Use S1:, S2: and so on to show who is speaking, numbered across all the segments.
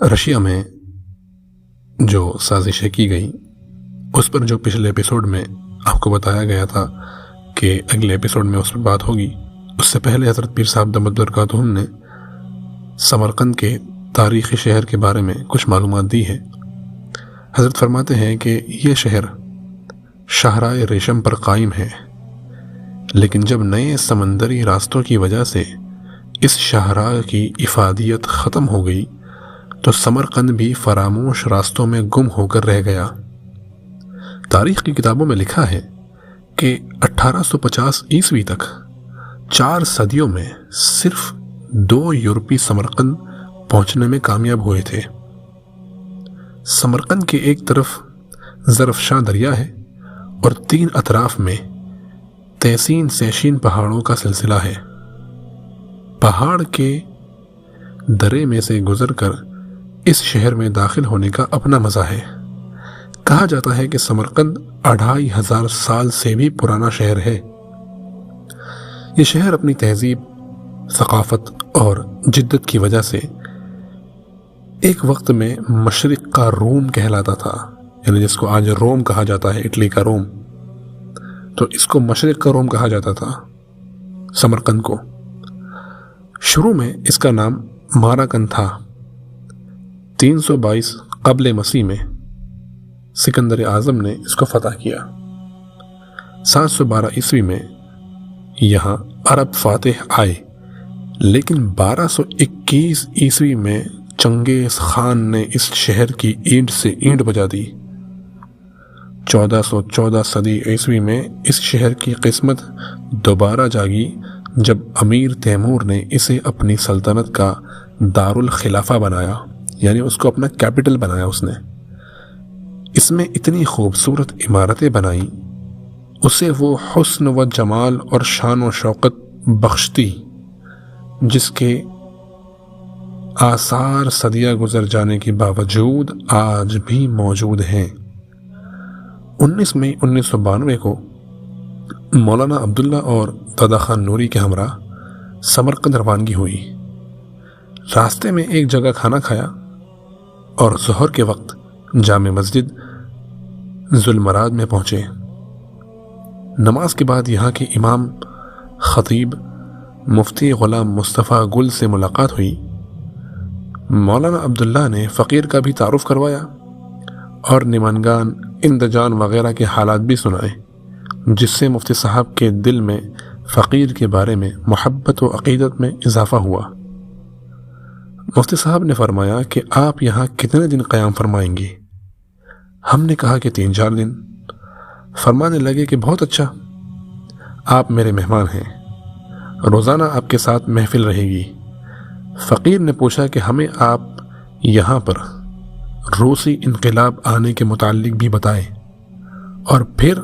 S1: Russia میں جو سازشیں کی گئیں اس پر جو پچھلے ایپیسوڈ میں آپ کو بتایا گیا تھا کہ اگلے ایپیسوڈ میں اس پر بات ہوگی، اس سے پہلے حضرت پیر صاحب دامت برکاتہم نے سمرقند کے تاریخی شہر کے بارے میں کچھ معلومات دی ہے۔ حضرت فرماتے ہیں کہ یہ شہر شاہراہ ریشم پر قائم ہے، لیکن جب نئے سمندری راستوں کی وجہ سے اس شاہراہ کی افادیت ختم ہو گئی تو سمرقند بھی فراموش راستوں میں گم ہو کر رہ گیا۔ تاریخ کی کتابوں میں لکھا ہے کہ 1850 عیسوی تک 4 صدیوں میں صرف 2 یورپی سمرقند پہنچنے میں کامیاب ہوئے تھے۔ سمرقند کے ایک طرف ظرفشاں دریا ہے اور 3 اطراف میں تیسین سیشین پہاڑوں کا سلسلہ ہے۔ پہاڑ کے درے میں سے گزر کر اس شہر میں داخل ہونے کا اپنا مزہ ہے۔ کہا جاتا ہے کہ سمرقند 2500 سال سے بھی پرانا شہر ہے۔ یہ شہر اپنی تہذیب، ثقافت اور جدت کی وجہ سے ایک وقت میں مشرق کا روم کہلاتا تھا، یعنی جس کو آج روم کہا جاتا ہے، اٹلی کا روم، تو اس کو مشرق کا روم کہا جاتا تھا سمرقند کو۔ شروع میں اس کا نام ماراکن تھا۔ 322 قبل مسیح میں سکندر اعظم نے اس کو فتح کیا۔ 712 عیسوی میں یہاں عرب فاتح آئے، لیکن 1221 عیسوی میں چنگیز خان نے اس شہر کی اینٹ سے اینٹ بجا دی۔ 1414 صدی عیسوی میں اس شہر کی قسمت دوبارہ جاگی جب امیر تیمور نے اسے اپنی سلطنت کا دارالخلافہ بنایا، یعنی اس کو اپنا کیپٹل بنایا اس نے۔ اس میں اتنی خوبصورت عمارتیں بنائیں، اسے وہ حسن و جمال اور شان و شوکت بخشتی جس کے آثار صدیہ گزر جانے کے باوجود آج بھی موجود ہیں۔ 19 مئی 1992 کو مولانا عبداللہ اور دادا خان نوری کے ہمراہ سمرقند روانگی ہوئی۔ راستے میں ایک جگہ کھانا کھایا اور ظہر کے وقت جامع مسجد ذوالمراد میں پہنچے۔ نماز کے بعد یہاں کے امام خطیب مفتی غلام مصطفیٰ گل سے ملاقات ہوئی۔ مولانا عبداللہ نے فقیر کا بھی تعارف کروایا اور نمنگان، اندجان وغیرہ کے حالات بھی سنائے، جس سے مفتی صاحب کے دل میں فقیر کے بارے میں محبت و عقیدت میں اضافہ ہوا۔ مفتی صاحب نے فرمایا کہ آپ یہاں کتنے دن قیام فرمائیں گے؟ ہم نے کہا کہ 3-4 دن۔ فرمانے لگے کہ بہت اچھا، آپ میرے مہمان ہیں، روزانہ آپ کے ساتھ محفل رہے گی۔ فقیر نے پوچھا کہ ہمیں آپ یہاں پر روسی انقلاب آنے کے متعلق بھی بتائیں، اور پھر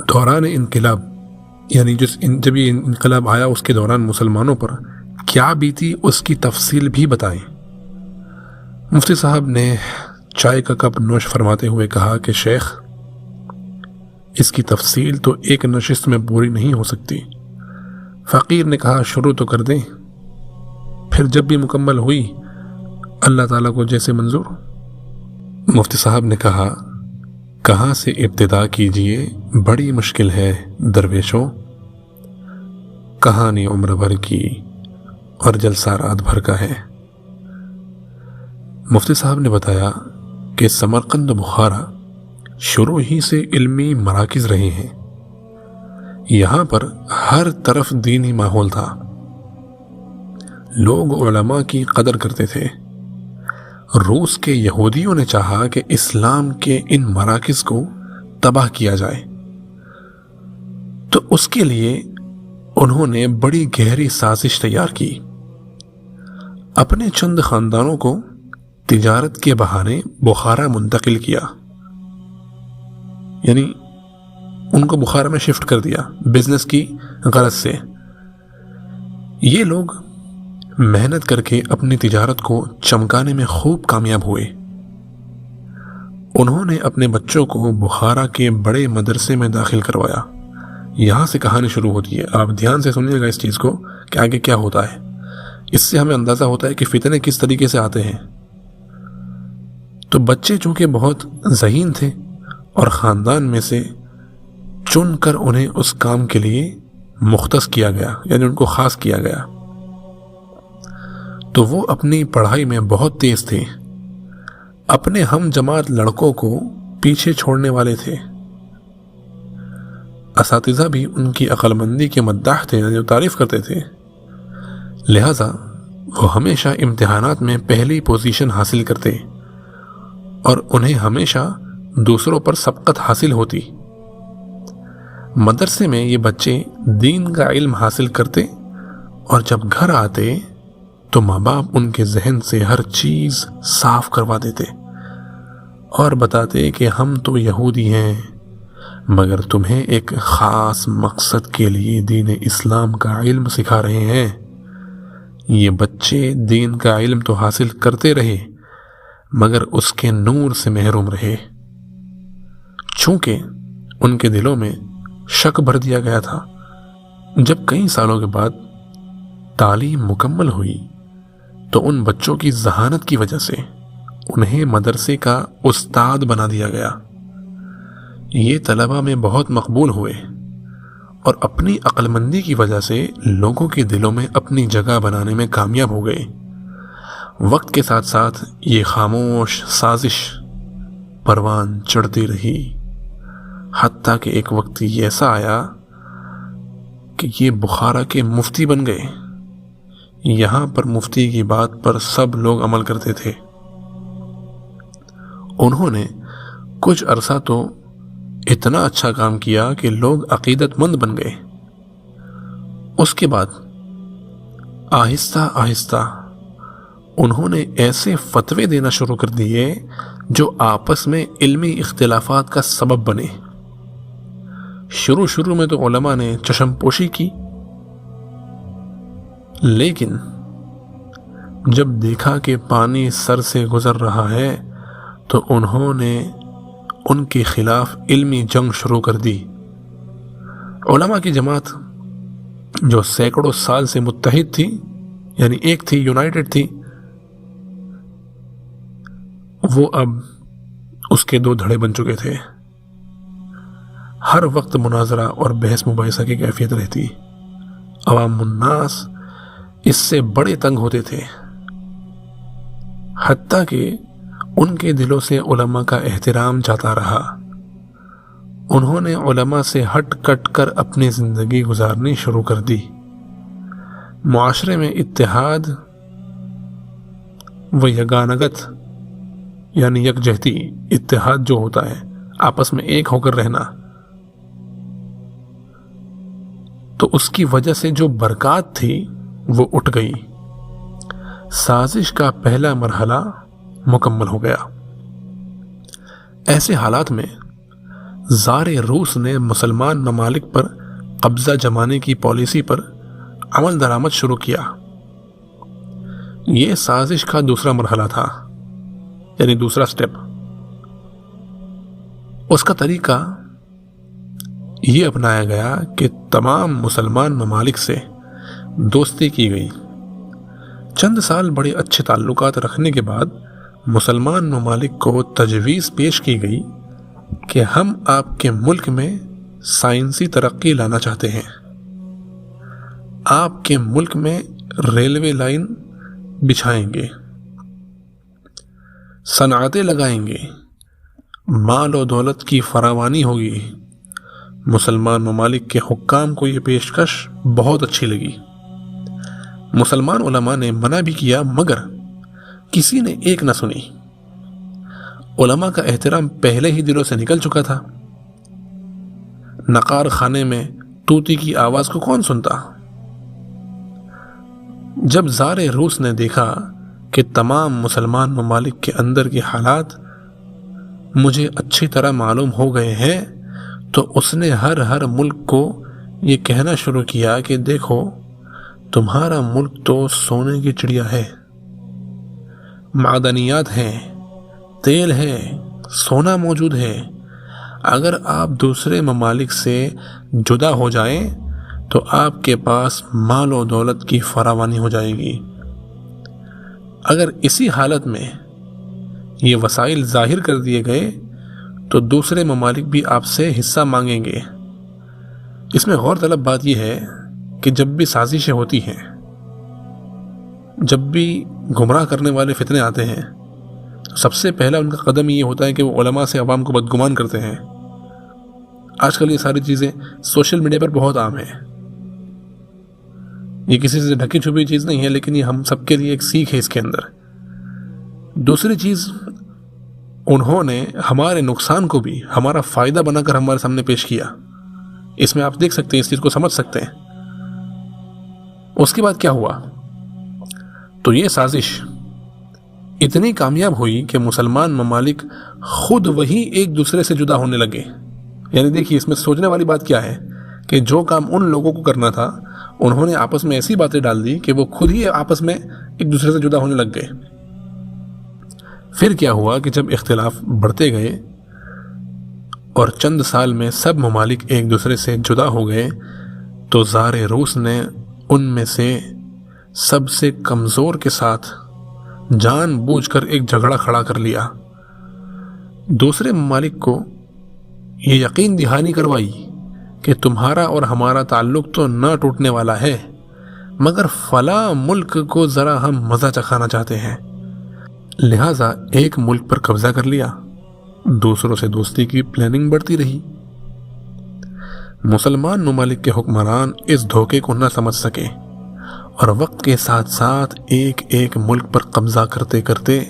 S1: دوران انقلاب، یعنی جب یہ انقلاب آیا اس کے دوران مسلمانوں پر کیا بیتی اس کی تفصیل بھی بتائیں۔ مفتی صاحب نے چائے کا کپ نوش فرماتے ہوئے کہا کہ شیخ، اس کی تفصیل تو ایک نشست میں پوری نہیں ہو سکتی۔ فقیر نے کہا شروع تو کر دیں، پھر جب بھی مکمل ہوئی اللہ تعالیٰ کو جیسے منظور۔ مفتی صاحب نے کہا کہاں سے ابتدا کیجئے، بڑی مشکل ہے درویشوں، کہانی عمر بھر کی اور جلسہ رات بھر کا ہے۔ مفتی صاحب نے بتایا کہ سمرقند و بخارا شروع ہی سے علمی مراکز رہے ہیں، یہاں پر ہر طرف دینی ماحول تھا، لوگ علماء کی قدر کرتے تھے۔ روس کے یہودیوں نے چاہا کہ اسلام کے ان مراکز کو تباہ کیا جائے، تو اس کے لیے انہوں نے بڑی گہری سازش تیار کی۔ اپنے چند خاندانوں کو تجارت کے بہانے بخارا منتقل کیا، یعنی ان کو بخارا میں شفٹ کر دیا بزنس کی غرض سے۔ یہ لوگ محنت کر کے اپنی تجارت کو چمکانے میں خوب کامیاب ہوئے۔ انہوں نے اپنے بچوں کو بخارا کے بڑے مدرسے میں داخل کروایا۔ یہاں سے کہانی شروع ہوتی ہے، آپ دھیان سے سنیے گا اس چیز کو کہ آگے کیا ہوتا ہے۔ اس سے ہمیں اندازہ ہوتا ہے کہ فتنے کس طریقے سے آتے ہیں۔ تو بچے چونکہ بہت ذہین تھے اور خاندان میں سے چن کر انہیں اس کام کے لیے مختص کیا گیا، یعنی ان کو خاص کیا گیا، تو وہ اپنی پڑھائی میں بہت تیز تھے، اپنے ہم جماعت لڑکوں کو پیچھے چھوڑنے والے تھے۔ اساتذہ بھی ان کی عقل مندی کے مداح تھے، جو تعریف کرتے تھے، لہذا وہ ہمیشہ امتحانات میں پہلی پوزیشن حاصل کرتے اور انہیں ہمیشہ دوسروں پر سبقت حاصل ہوتی۔ مدرسے میں یہ بچے دین کا علم حاصل کرتے اور جب گھر آتے تو ماں باپ ان کے ذہن سے ہر چیز صاف کروا دیتے اور بتاتے کہ ہم تو یہودی ہیں، مگر تمہیں ایک خاص مقصد کے لیے دین اسلام کا علم سکھا رہے ہیں۔ یہ بچے دین کا علم تو حاصل کرتے رہے مگر اس کے نور سے محروم رہے، چونکہ ان کے دلوں میں شک بھر دیا گیا تھا۔ جب کئی سالوں کے بعد تعلیم مکمل ہوئی تو ان بچوں کی ذہانت کی وجہ سے انہیں مدرسے کا استاد بنا دیا گیا۔ یہ طلبہ میں بہت مقبول ہوئے اور اپنی عقل مندی کی وجہ سے لوگوں کے دلوں میں اپنی جگہ بنانے میں کامیاب ہو گئے۔ وقت کے ساتھ ساتھ یہ خاموش سازش پروان چڑھتی رہی، حتیٰ کہ ایک وقت یہ ایسا آیا کہ یہ بخارا کے مفتی بن گئے۔ یہاں پر مفتی کی بات پر سب لوگ عمل کرتے تھے۔ انہوں نے کچھ عرصہ تو اتنا اچھا کام کیا کہ لوگ عقیدت مند بن گئے۔ اس کے بعد آہستہ آہستہ انہوں نے ایسے فتوے دینا شروع کر دیے جو آپس میں علمی اختلافات کا سبب بنے۔ شروع میں تو علماء نے چشم پوشی کی، لیکن جب دیکھا کہ پانی سر سے گزر رہا ہے تو انہوں نے ان کے خلاف علمی جنگ شروع کر دی۔ علماء کی جماعت جو سینکڑوں سال سے متحد تھی، یعنی ایک تھی، یونائٹڈ تھی، وہ اب اس کے دو دھڑے بن چکے تھے۔ ہر وقت مناظرہ اور بحث مباحثہ کی کیفیت رہتی۔ عوام الناس اس سے بڑے تنگ ہوتے تھے، حتیٰ کہ ان کے دلوں سے علماء کا احترام جاتا رہا۔ انہوں نے علماء سے ہٹ کٹ کر اپنی زندگی گزارنی شروع کر دی۔ معاشرے میں اتحاد و یگانگت، یعنی یکجہتی، اتحاد جو ہوتا ہے آپس میں ایک ہو کر رہنا، تو اس کی وجہ سے جو برکات تھی وہ اٹھ گئی۔ سازش کا پہلا مرحلہ مکمل ہو گیا۔ ایسے حالات میں زار روس نے مسلمان ممالک پر قبضہ جمانے کی پالیسی پر عمل درآمد شروع کیا۔ یہ سازش کا دوسرا مرحلہ تھا، یعنی دوسرا سٹیپ۔ اس کا طریقہ یہ اپنایا گیا کہ تمام مسلمان ممالک سے دوستی کی گئی۔ چند سال بڑے اچھے تعلقات رکھنے کے بعد مسلمان ممالک کو تجویز پیش کی گئی کہ ہم آپ کے ملک میں سائنسی ترقی لانا چاہتے ہیں، آپ کے ملک میں ریلوے لائن بچھائیں گے، صنعتیں لگائیں گے، مال و دولت کی فراوانی ہوگی۔ مسلمان ممالک کے حکام کو یہ پیشکش بہت اچھی لگی۔ مسلمان علماء نے منع بھی کیا مگر کسی نے ایک نہ سنی۔ علماء کا احترام پہلے ہی دلوں سے نکل چکا تھا۔ نقار خانے میں طوطی کی آواز کو کون سنتا؟ جب زار روس نے دیکھا کہ تمام مسلمان ممالک کے اندر کے حالات مجھے اچھی طرح معلوم ہو گئے ہیں، تو اس نے ہر ملک کو یہ کہنا شروع کیا کہ دیکھو، تمہارا ملک تو سونے کی چڑیا ہے، معدنیات ہیں، تیل ہے، سونا موجود ہے۔ اگر آپ دوسرے ممالک سے جدا ہو جائیں تو آپ کے پاس مال و دولت کی فراوانی ہو جائے گی، اگر اسی حالت میں یہ وسائل ظاہر کر دیے گئے تو دوسرے ممالک بھی آپ سے حصہ مانگیں گے۔ اس میں غور طلب بات یہ ہے کہ جب بھی سازشیں ہوتی ہیں، جب بھی گمراہ کرنے والے فتنے آتے ہیں، تو سب سے پہلا ان کا قدم یہ ہوتا ہے کہ وہ علماء سے عوام کو بدگمان کرتے ہیں۔ آج کل یہ ساری چیزیں سوشل میڈیا پر بہت عام ہیں، یہ کسی سے ڈھکی چھپی چیز نہیں ہے، لیکن یہ ہم سب کے لیے ایک سیکھ ہے اس کے اندر۔ دوسری چیز، انہوں نے ہمارے نقصان کو بھی ہمارا فائدہ بنا کر ہمارے سامنے پیش کیا۔ اس میں آپ دیکھ سکتے ہیں، اس چیز کو سمجھ سکتے ہیں۔ اس کے بعد کیا ہوا؟ تو یہ سازش اتنی کامیاب ہوئی کہ مسلمان ممالک خود وہی ایک دوسرے سے جدا ہونے لگے۔ یعنی دیکھیے، اس میں سوچنے والی بات کیا ہے کہ جو کام ان لوگوں کو کرنا تھا، انہوں نے آپس میں ایسی باتیں ڈال دی کہ وہ خود ہی آپس میں ایک دوسرے سے جدا ہونے لگ گئے۔ پھر کیا ہوا کہ جب اختلاف بڑھتے گئے اور چند سال میں سب ممالک ایک دوسرے سے جدا ہو گئے، تو زار روس نے ان میں سے سب سے کمزور کے ساتھ جان بوجھ کر ایک جھگڑا کھڑا کر لیا۔ دوسرے ممالک کو یہ یقین دہانی کروائی کہ تمہارا اور ہمارا تعلق تو نہ ٹوٹنے والا ہے، مگر فلاں ملک کو ذرا ہم مزہ چکھانا چاہتے ہیں، لہٰذا ایک ملک پر قبضہ کر لیا۔ دوسروں سے دوستی کی پلاننگ بڑھتی رہی۔ مسلمان ممالک کے حکمران اس دھوکے کو نہ سمجھ سکے، اور وقت کے ساتھ ساتھ ایک ایک ملک پر قبضہ کرتے کرتے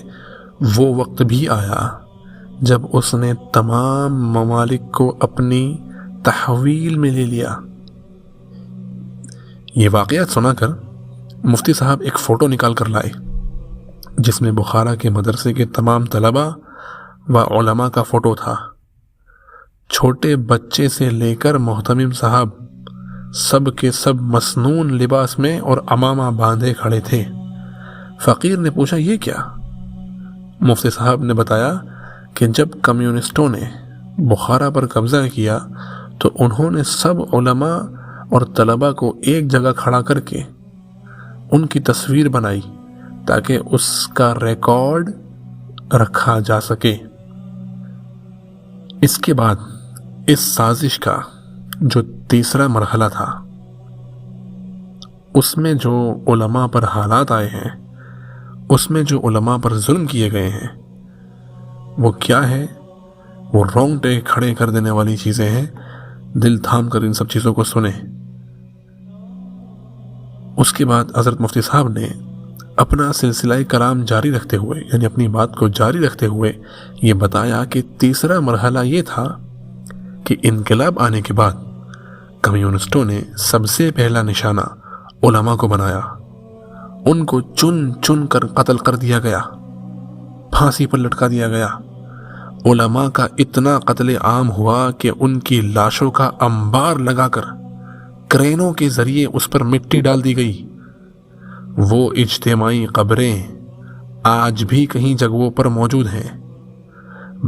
S1: وہ وقت بھی آیا جب اس نے تمام ممالک کو اپنی تحویل میں لے لیا۔ یہ واقعات سنا کر مفتی صاحب ایک فوٹو نکال کر لائے، جس میں بخارا کے مدرسے کے تمام طلباء و علماء کا فوٹو تھا۔ چھوٹے بچے سے لے کر محتمم صاحب سب کے سب مسنون لباس میں اور عمامہ باندھے کھڑے تھے۔ فقیر نے پوچھا، یہ کیا؟ مفتی صاحب نے بتایا کہ جب کمیونسٹوں نے بخارا پر قبضہ کیا تو انہوں نے سب علماء اور طلباء کو ایک جگہ کھڑا کر کے ان کی تصویر بنائی تاکہ اس کا ریکارڈ رکھا جا سکے۔ اس کے بعد اس سازش کا جو تیسرا مرحلہ تھا، اس میں جو علماء پر حالات آئے ہیں، اس میں جو علماء پر ظلم کیے گئے ہیں، وہ کیا ہے؟ وہ رونگٹے کھڑے کر دینے والی چیزیں ہیں۔ دل تھام کر ان سب چیزوں کو سنیں۔ اس کے بعد حضرت مفتی صاحب نے اپنا سلسلہ کلام جاری رکھتے ہوئے، یعنی اپنی بات کو جاری رکھتے ہوئے یہ بتایا کہ تیسرا مرحلہ یہ تھا کہ انقلاب آنے کے بعد کمیونسٹوں نے سب سے پہلا نشانہ علماء کو بنایا۔ ان کو چن چن کر قتل کر دیا گیا، پھانسی پر لٹکا دیا گیا۔ علماء کا اتنا قتل عام ہوا کہ ان کی لاشوں کا انبار لگا کر کرینوں کے ذریعے اس پر مٹی ڈال دی گئی۔ وہ اجتماعی قبریں آج بھی کہیں جگہوں پر موجود ہیں۔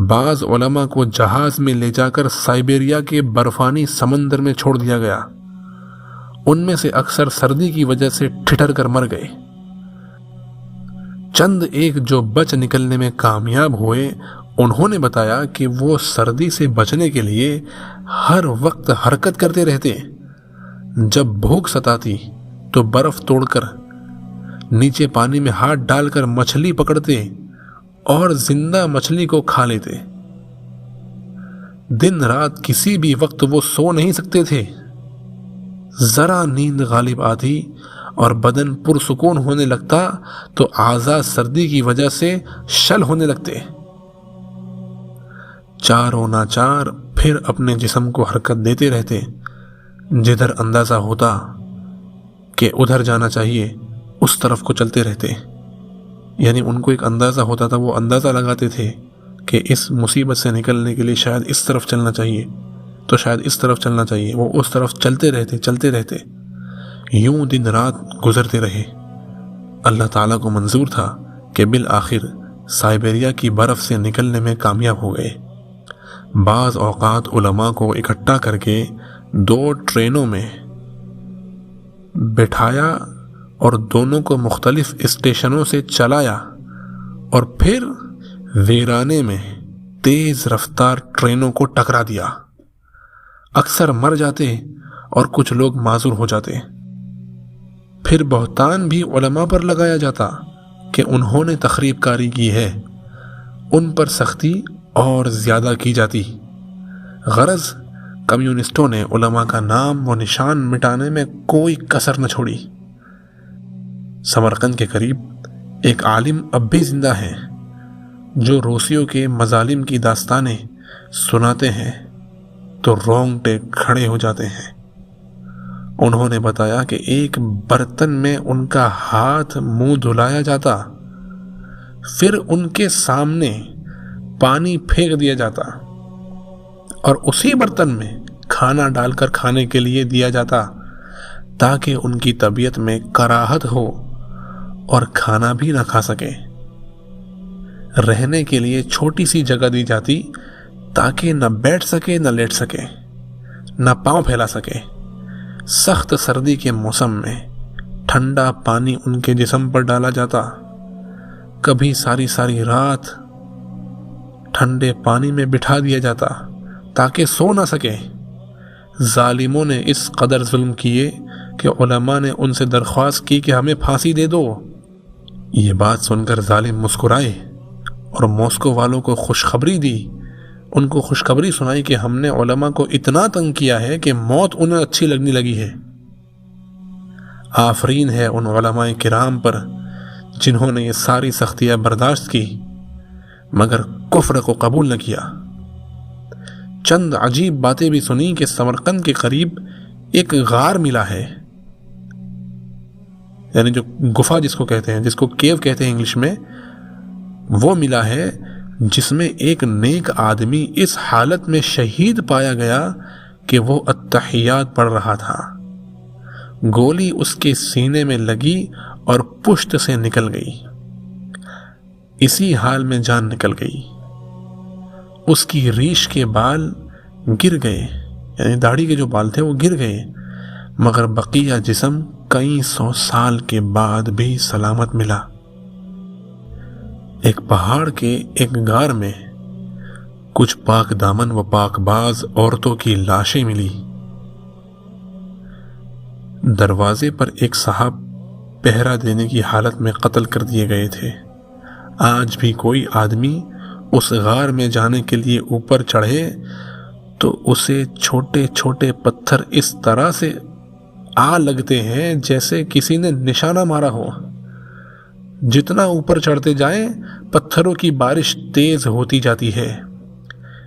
S1: بعض علماء کو جہاز میں لے جا کر سائبیریا کے برفانی سمندر میں چھوڑ دیا گیا۔ ان میں سے اکثر سردی کی وجہ سے ٹھٹر کر مر گئے۔ چند ایک جو بچ نکلنے میں کامیاب ہوئے، انہوں نے بتایا کہ وہ سردی سے بچنے کے لیے ہر وقت حرکت کرتے رہتے۔ جب بھوک ستاتی تو برف توڑ کر نیچے پانی میں ہاتھ ڈال کر مچھلی پکڑتے اور زندہ مچھلی کو کھا لیتے۔ دن رات کسی بھی وقت وہ سو نہیں سکتے تھے۔ ذرا نیند غالب آتی اور بدن پرسکون ہونے لگتا تو اعضاء سردی کی وجہ سے شل ہونے لگتے۔ چاروں ناچار پھر اپنے جسم کو حرکت دیتے رہتے، جدھر اندازہ ہوتا کہ ادھر جانا چاہیے اس طرف کو چلتے رہتے۔ یعنی ان کو ایک اندازہ ہوتا تھا، وہ اندازہ لگاتے تھے کہ اس مصیبت سے نکلنے کے لیے شاید اس طرف چلنا چاہیے، تو شاید اس طرف چلنا چاہیے۔ وہ اس طرف چلتے رہتے۔ یوں دن رات گزرتے رہے۔ اللہ تعالیٰ کو منظور تھا کہ بالآخر سائبیریا کی برف سے نکلنے میں کامیاب ہو گئے۔ بعض اوقات علماء کو اکٹھا کر کے 2 ٹرینوں میں بٹھایا اور دونوں کو مختلف اسٹیشنوں سے چلایا اور پھر ویرانے میں تیز رفتار ٹرینوں کو ٹکرا دیا۔ اکثر مر جاتے اور کچھ لوگ معذور ہو جاتے۔ پھر بہتان بھی علماء پر لگایا جاتا کہ انہوں نے تخریب کاری کی ہے، ان پر سختی اور زیادہ کی جاتی۔ غرض کمیونسٹوں نے علماء کا نام و نشان مٹانے میں کوئی کسر نہ چھوڑی۔ سمرقند کے قریب ایک عالم اب بھی زندہ ہیں جو روسیوں کے مظالم کی داستانیں سناتے ہیں تو رونگٹے کھڑے ہو جاتے ہیں۔ انہوں نے بتایا کہ ایک برتن میں ان کا ہاتھ منہ دھلایا جاتا، پھر ان کے سامنے پانی پھینک دیا جاتا اور اسی برتن میں کھانا ڈال کر کھانے کے لیے دیا جاتا تاکہ ان کی طبیعت میں کراہت ہو اور کھانا بھی نہ کھا سکے۔ رہنے کے لیے چھوٹی سی جگہ دی جاتی تاکہ نہ بیٹھ سکے نہ لیٹ سکے، نہ پاؤں پھیلا سکے۔ سخت سردی کے موسم میں ٹھنڈا پانی ان کے جسم پر ڈالا جاتا، کبھی ساری ساری رات ٹھنڈے پانی میں بٹھا دیا جاتا تاکہ سو نہ سکے۔ ظالموں نے اس قدر ظلم کیے کہ علماء نے ان سے درخواست کی کہ ہمیں پھانسی دے دو۔ یہ بات سن کر ظالم مسکرائے اور ماسکو والوں کو خوشخبری دی، ان کو خوشخبری سنائی کہ ہم نے علماء کو اتنا تنگ کیا ہے کہ موت انہیں اچھی لگنے لگی ہے۔ آفرین ہے ان علماء کرام پر جنہوں نے یہ ساری سختیاں برداشت کی مگر کفر کو قبول نہ کیا۔ چند عجیب باتیں بھی سنی کہ سمرقند کے قریب ایک غار ملا ہے، یعنی جو گفا جس کو کہتے ہیں، جس کو کیو کہتے ہیں انگلش میں، وہ ملا ہے جس میں ایک نیک آدمی اس حالت میں شہید پایا گیا کہ وہ التحیات پڑھ رہا تھا۔ گولی اس کے سینے میں لگی اور پشت سے نکل گئی، اسی حال میں جان نکل گئی۔ اس کی ریش کے بال گر گئے، یعنی داڑھی کے جو بال تھے وہ گر گئے، مگر بقیہ جسم کئی 100 سال کے بعد بھی سلامت ملا۔ ایک پہاڑ کے ایک غار میں کچھ پاک دامن و پاک باز عورتوں کی لاشیں ملی۔ دروازے پر ایک صاحب پہرا دینے کی حالت میں قتل کر دیے گئے تھے۔ آج بھی کوئی آدمی اس غار میں جانے کے لیے اوپر چڑھے تو اسے چھوٹے چھوٹے پتھر اس طرح سے آ لگتے ہیں جیسے کسی نے نشانہ مارا ہو۔ جتنا اوپر چڑھتے جائیں پتھروں کی بارش تیز ہوتی جاتی ہے،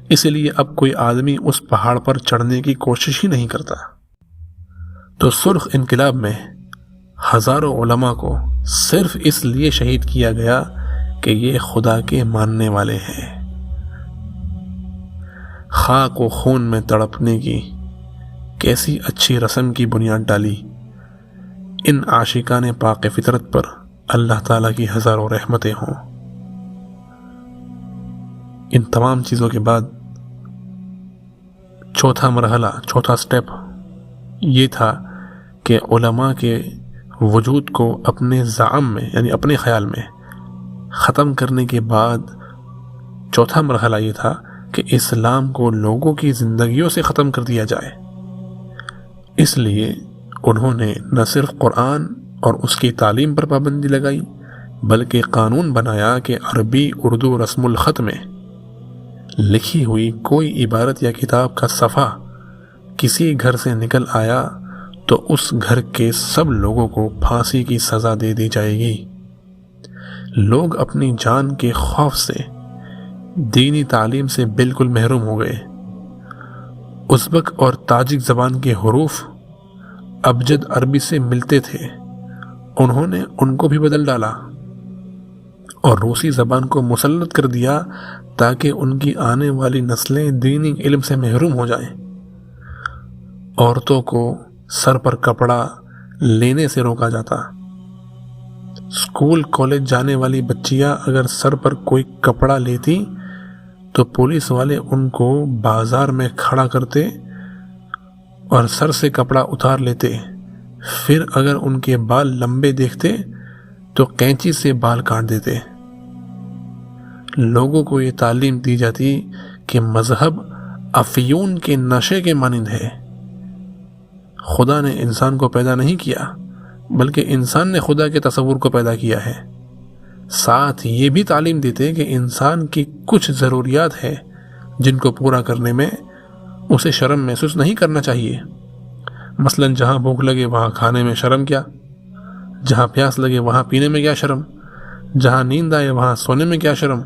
S1: اس لیے اب کوئی آدمی اس پہاڑ پر چڑھنے کی کوشش ہی نہیں کرتا۔ تو سرخ انقلاب میں ہزاروں علماء کو صرف اس لیے شہید کیا گیا کہ یہ خدا کے ماننے والے ہیں۔ خاک و خون میں تڑپنے کی کیسی اچھی رسم کی بنیاد ڈالی۔ ان عاشقان پاک فطرت پر اللہ تعالیٰ کی ہزاروں رحمتیں ہوں۔ ان تمام چیزوں کے بعد چوتھا مرحلہ، چوتھا سٹیپ یہ تھا کہ علماء کے وجود کو اپنے زعم میں، یعنی اپنے خیال میں ختم کرنے کے بعد چوتھا مرحلہ یہ تھا کہ اسلام کو لوگوں کی زندگیوں سے ختم کر دیا جائے۔ اس لیے انہوں نے نہ صرف قرآن اور اس کی تعلیم پر پابندی لگائی بلکہ قانون بنایا کہ عربی اردو رسم الخط میں لکھی ہوئی کوئی عبارت یا کتاب کا صفحہ کسی گھر سے نکل آیا تو اس گھر کے سب لوگوں کو پھانسی کی سزا دے دی جائے گی۔ لوگ اپنی جان کے خوف سے دینی تعلیم سے بالکل محروم ہو گئے۔ ازبک اور تاجک زبان کے حروف ابجد عربی سے ملتے تھے، انہوں نے ان کو بھی بدل ڈالا اور روسی زبان کو مسلط کر دیا تاکہ ان کی آنے والی نسلیں دینی علم سے محروم ہو جائیں۔ عورتوں کو سر پر کپڑا لینے سے روکا جاتا۔ اسکول کالج جانے والی بچیاں اگر سر پر کوئی کپڑا لیتی تو پولیس والے ان کو بازار میں کھڑا کرتے اور سر سے کپڑا اتار لیتے، پھر اگر ان کے بال لمبے دیکھتے تو قینچی سے بال کاٹ دیتے۔ لوگوں کو یہ تعلیم دی جاتی کہ مذہب افیون کے نشے کے مانند ہے۔ خدا نے انسان کو پیدا نہیں کیا بلکہ انسان نے خدا کے تصور کو پیدا کیا ہے۔ ساتھ یہ بھی تعلیم دیتے کہ انسان کی کچھ ضروریات ہیں جن کو پورا کرنے میں اسے شرم محسوس نہیں کرنا چاہیے۔ مثلا جہاں بھوک لگے وہاں کھانے میں شرم کیا، جہاں پیاس لگے وہاں پینے میں کیا شرم، جہاں نیند آئے وہاں سونے میں کیا شرم،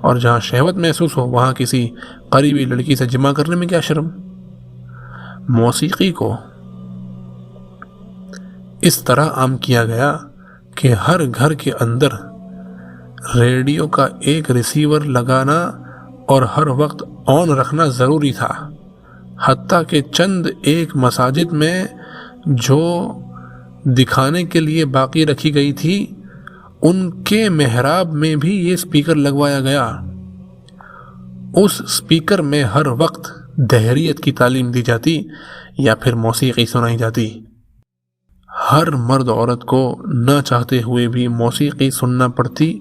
S1: اور جہاں شہوت محسوس ہو وہاں کسی قریبی لڑکی سے جمع کرنے میں کیا شرم۔ موسیقی کو اس طرح عام کیا گیا کہ ہر گھر کے اندر ریڈیو کا ایک ریسیور لگانا اور ہر وقت آن رکھنا ضروری تھا، حتیٰ کہ چند ایک مساجد میں جو دکھانے کے لیے باقی رکھی گئی تھی ان کے محراب میں بھی یہ اسپیکر لگوایا گیا۔ اس اسپیکر میں ہر وقت دہریت کی تعلیم دی جاتی یا پھر موسیقی سنائی جاتی۔ ہر مرد عورت کو نہ چاہتے ہوئے بھی موسیقی سننا پڑتی،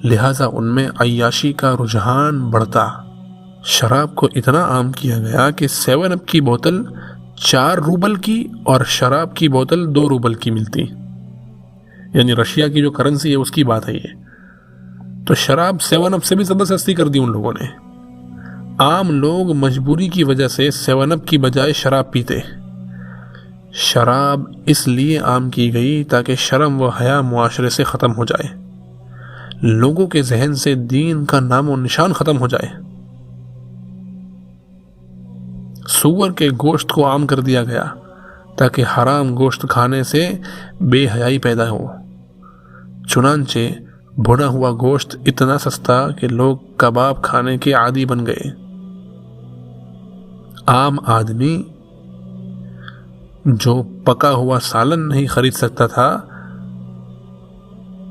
S1: لہٰذا ان میں عیاشی کا رجحان بڑھتا۔ شراب کو اتنا عام کیا گیا کہ 7 اپ کی بوتل 4 روبل کی اور شراب کی بوتل 2 روبل کی ملتی، یعنی رشیا کی جو کرنسی ہے اس کی بات ہے یہ۔ تو شراب 7 اپ سے بھی زیادہ سستی کر دی ان لوگوں نے۔ عام لوگ مجبوری کی وجہ سے 7 اپ کی بجائے شراب پیتے۔ شراب اس لیے عام کی گئی تاکہ شرم و حیا معاشرے سے ختم ہو جائے، لوگوں کے ذہن سے دین کا نام و نشان ختم ہو جائے۔ سور کے گوشت کو عام کر دیا گیا تاکہ حرام گوشت کھانے سے بے حیائی پیدا ہو۔ چنانچہ بھنا ہوا گوشت اتنا سستا کہ لوگ کباب کھانے کے عادی بن گئے۔ عام آدمی جو پکا ہوا سالن نہیں خرید سکتا تھا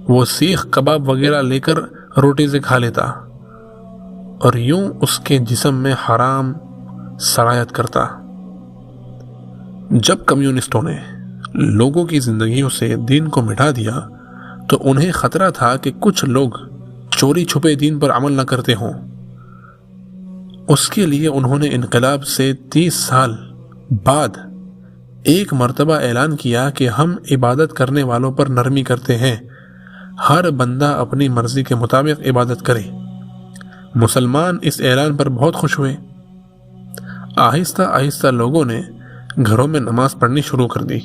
S1: وہ سیخ کباب وغیرہ لے کر روٹی سے کھا لیتا، اور یوں اس کے جسم میں حرام سرایت کرتا۔ جب کمیونسٹوں نے لوگوں کی زندگیوں سے دین کو مٹا دیا تو انہیں خطرہ تھا کہ کچھ لوگ چوری چھپے دین پر عمل نہ کرتے ہوں۔ اس کے لیے انہوں نے انقلاب سے 30 سال بعد ایک مرتبہ اعلان کیا کہ ہم عبادت کرنے والوں پر نرمی کرتے ہیں، ہر بندہ اپنی مرضی کے مطابق عبادت کرے۔ مسلمان اس اعلان پر بہت خوش ہوئے۔ آہستہ آہستہ لوگوں نے گھروں میں نماز پڑھنی شروع کر دی۔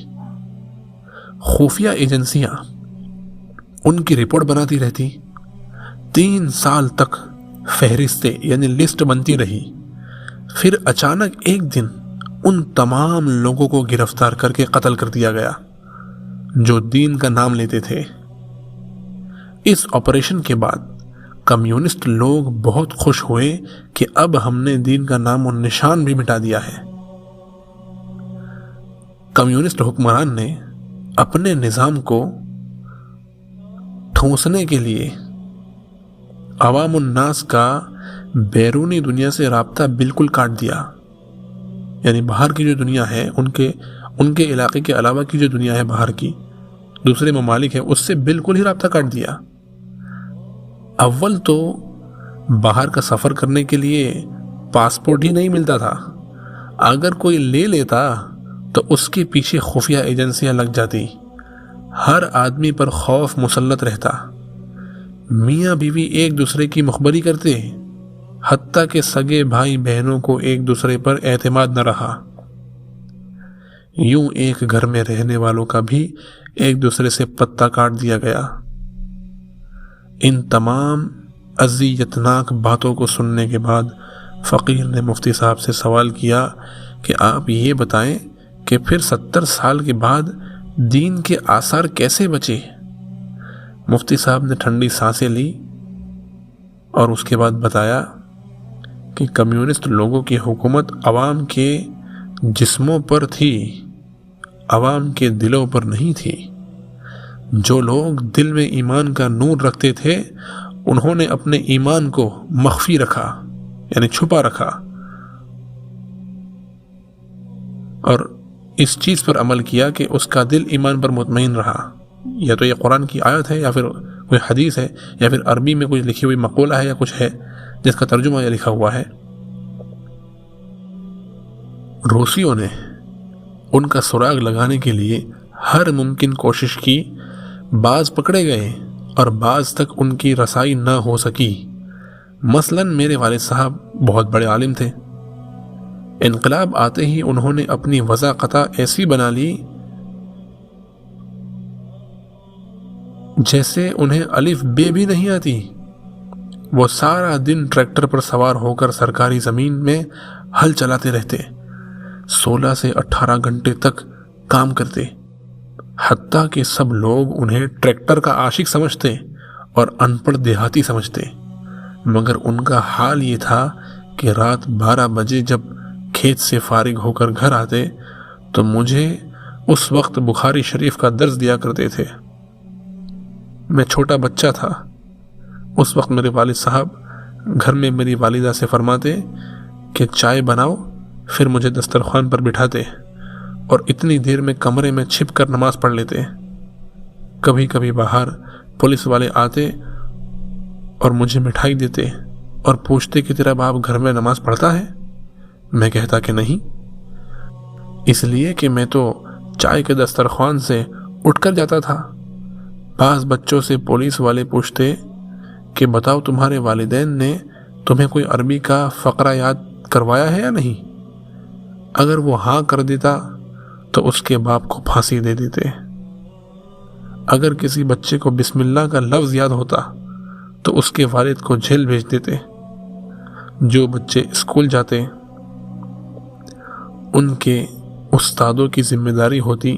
S1: خفیہ ایجنسیاں ان کی رپورٹ بناتی رہتی۔ 3 سال تک فہرستیں یعنی لسٹ بنتی رہی۔ پھر اچانک ایک دن ان تمام لوگوں کو گرفتار کر کے قتل کر دیا گیا جو دین کا نام لیتے تھے۔ اس آپریشن کے بعد کمیونسٹ لوگ بہت خوش ہوئے کہ اب ہم نے دین کا نام و نشان بھی مٹا دیا ہے۔ کمیونسٹ حکمران نے اپنے نظام کو ٹھونسنے کے لیے عوام الناس کا بیرونی دنیا سے رابطہ بالکل کاٹ دیا، یعنی باہر کی جو دنیا ہے ان کے علاقے کے علاوہ کی جو دنیا ہے باہر کی دوسرے ممالک ہے اس سے بالکل ہی رابطہ کاٹ دیا۔ اول تو باہر کا سفر کرنے کے لیے پاسپورٹ ہی نہیں ملتا تھا، اگر کوئی لے لیتا تو اس کے پیچھے خفیہ ایجنسیاں لگ جاتی، ہر آدمی پر خوف مسلط رہتا، میاں بیوی ایک دوسرے کی مخبری کرتے، حتیٰ کہ سگے بھائی بہنوں کو ایک دوسرے پر اعتماد نہ رہا۔ یوں ایک گھر میں رہنے والوں کا بھی ایک دوسرے سے پتہ کاٹ دیا گیا۔ ان تمام اذیتناک باتوں کو سننے کے بعد فقیر نے مفتی صاحب سے سوال کیا کہ آپ یہ بتائیں کہ پھر 70 سال کے بعد دین کے آثار کیسے بچے؟ مفتی صاحب نے ٹھنڈی سانسیں لی اور اس کے بعد بتایا کہ کمیونسٹ لوگوں کی حکومت عوام کے جسموں پر تھی، عوام کے دلوں پر نہیں تھی۔ جو لوگ دل میں ایمان کا نور رکھتے تھے انہوں نے اپنے ایمان کو مخفی رکھا، یعنی چھپا رکھا، اور اس چیز پر عمل کیا کہ اس کا دل ایمان پر مطمئن رہا، یا تو یہ قرآن کی آیت ہے یا پھر کوئی حدیث ہے یا پھر عربی میں کوئی لکھی ہوئی مقولہ ہے یا کچھ ہے جس کا ترجمہ یہ لکھا ہوا ہے۔ روسیوں نے ان کا سراغ لگانے کے لیے ہر ممکن کوشش کی، بعض پکڑے گئے اور بعض تک ان کی رسائی نہ ہو سکی۔ مثلاً میرے والد صاحب بہت بڑے عالم تھے، انقلاب آتے ہی انہوں نے اپنی وضاقتہ ایسی بنا لی جیسے انہیں الف بے بھی نہیں آتی۔ وہ سارا دن ٹریکٹر پر سوار ہو کر سرکاری زمین میں ہل چلاتے رہتے، 16 سے 18 گھنٹے تک کام کرتے، حتیٰ کہ سب لوگ انہیں ٹریکٹر کا عاشق سمجھتے اور ان پڑھ دیہاتی سمجھتے۔ مگر ان کا حال یہ تھا کہ رات 12 بجے جب کھیت سے فارغ ہو کر گھر آتے تو مجھے اس وقت بخاری شریف کا درس دیا کرتے تھے۔ میں چھوٹا بچہ تھا۔ اس وقت میرے والد صاحب گھر میں میری والدہ سے فرماتے کہ چائے بناؤ، پھر مجھے دسترخوان پر بٹھاتے اور اتنی دیر میں کمرے میں چھپ کر نماز پڑھ لیتے۔ کبھی کبھی باہر پولیس والے آتے اور مجھے مٹھائی دیتے اور پوچھتے کہ تیرا باپ گھر میں نماز پڑھتا ہے؟ میں کہتا کہ نہیں، اس لیے کہ میں تو چائے کے دسترخوان سے اٹھ کر جاتا تھا۔ بعض بچوں سے پولیس والے پوچھتے کہ بتاؤ تمہارے والدین نے تمہیں کوئی عربی کا فقرہ یاد کروایا ہے یا نہیں؟ اگر وہ ہاں کر دیتا تو اس کے باپ کو پھانسی دے دیتے۔ اگر کسی بچے کو بسم اللہ کا لفظ یاد ہوتا تو اس کے والد کو جیل بھیج دیتے۔ جو بچے اسکول جاتے ان کے استادوں کی ذمہ داری ہوتی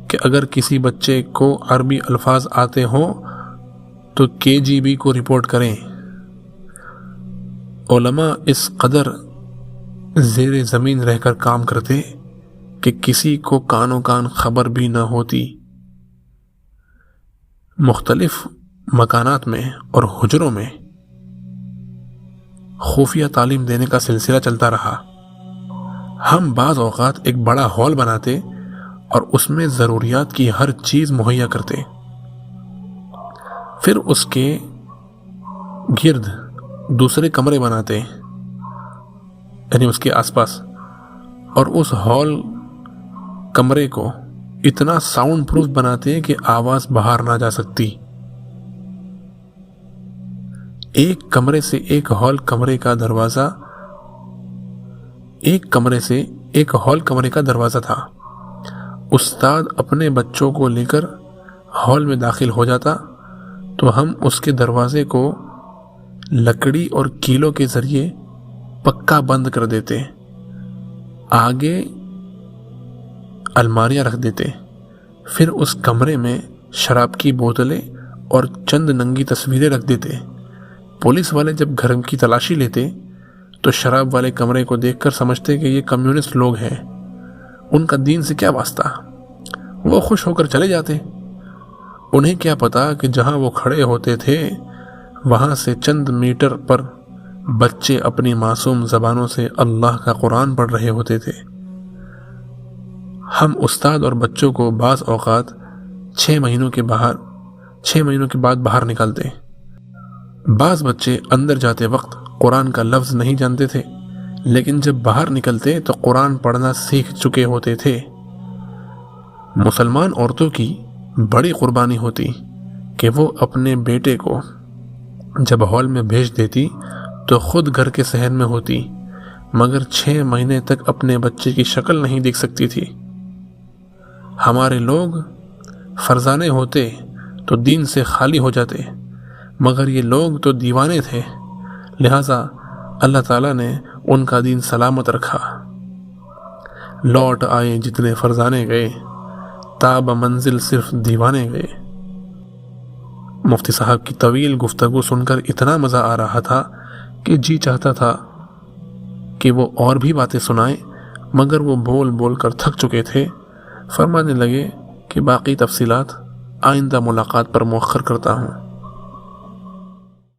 S1: کہ اگر کسی بچے کو عربی الفاظ آتے ہوں تو KGB کو رپورٹ کریں۔ علماء اس قدر زیر زمین رہ کر کام کرتے کہ کسی کو کانوں کان خبر بھی نہ ہوتی۔ مختلف مکانات میں اور حجروں میں خفیہ تعلیم دینے کا سلسلہ چلتا رہا۔ ہم بعض اوقات ایک بڑا ہال بناتے اور اس میں ضروریات کی ہر چیز مہیا کرتے، پھر اس کے گرد دوسرے کمرے بناتے، یعنی اس کے آس پاس، اور اس ہال کمرے کو اتنا ساؤنڈ پروف بناتے کہ آواز باہر نہ جا سکتی۔ ایک کمرے سے ایک ہال کمرے کا دروازہ تھا۔ استاد اپنے بچوں کو لے کر ہال میں داخل ہو جاتا تو ہم اس کے دروازے کو لکڑی اور کیلوں کے ذریعے پکا بند کر دیتے، آگے الماریاں رکھ دیتے، پھر اس کمرے میں شراب کی بوتلیں اور چند ننگی تصویریں رکھ دیتے۔ پولیس والے جب گھر کی تلاشی لیتے تو شراب والے کمرے کو دیکھ کر سمجھتے کہ یہ کمیونسٹ لوگ ہیں، ان کا دین سے کیا واسطہ۔ وہ خوش ہو کر چلے جاتے۔ انہیں کیا پتا کہ جہاں وہ کھڑے ہوتے تھے وہاں سے چند میٹر پر بچے اپنی معصوم زبانوں سے اللہ کا قرآن پڑھ رہے ہوتے تھے۔ ہم استاد اور بچوں کو بعض اوقات 6 مہینوں کے بعد باہر نکالتے۔ بعض بچے اندر جاتے وقت قرآن کا لفظ نہیں جانتے تھے، لیکن جب باہر نکلتے تو قرآن پڑھنا سیکھ چکے ہوتے تھے۔ مسلمان عورتوں کی بڑی قربانی ہوتی کہ وہ اپنے بیٹے کو جب ہال میں بھیج دیتی تو خود گھر کے صحن میں ہوتی، مگر 6 مہینے تک اپنے بچے کی شکل نہیں دیکھ سکتی تھی۔ ہمارے لوگ فرزانے ہوتے تو دین سے خالی ہو جاتے، مگر یہ لوگ تو دیوانے تھے، لہٰذا اللہ تعالیٰ نے ان کا دین سلامت رکھا۔ لوٹ آئے جتنے فرزانے گئے، تاب منزل صرف دیوانے گئے۔ مفتی صاحب کی طویل گفتگو سن کر اتنا مزہ آ رہا تھا کہ جی چاہتا تھا کہ وہ اور بھی باتیں سنائیں، مگر وہ بول بول کر تھک چکے تھے۔ فرمانے لگے کہ باقی تفصیلات آئندہ ملاقات پر مؤخر کرتا ہوں۔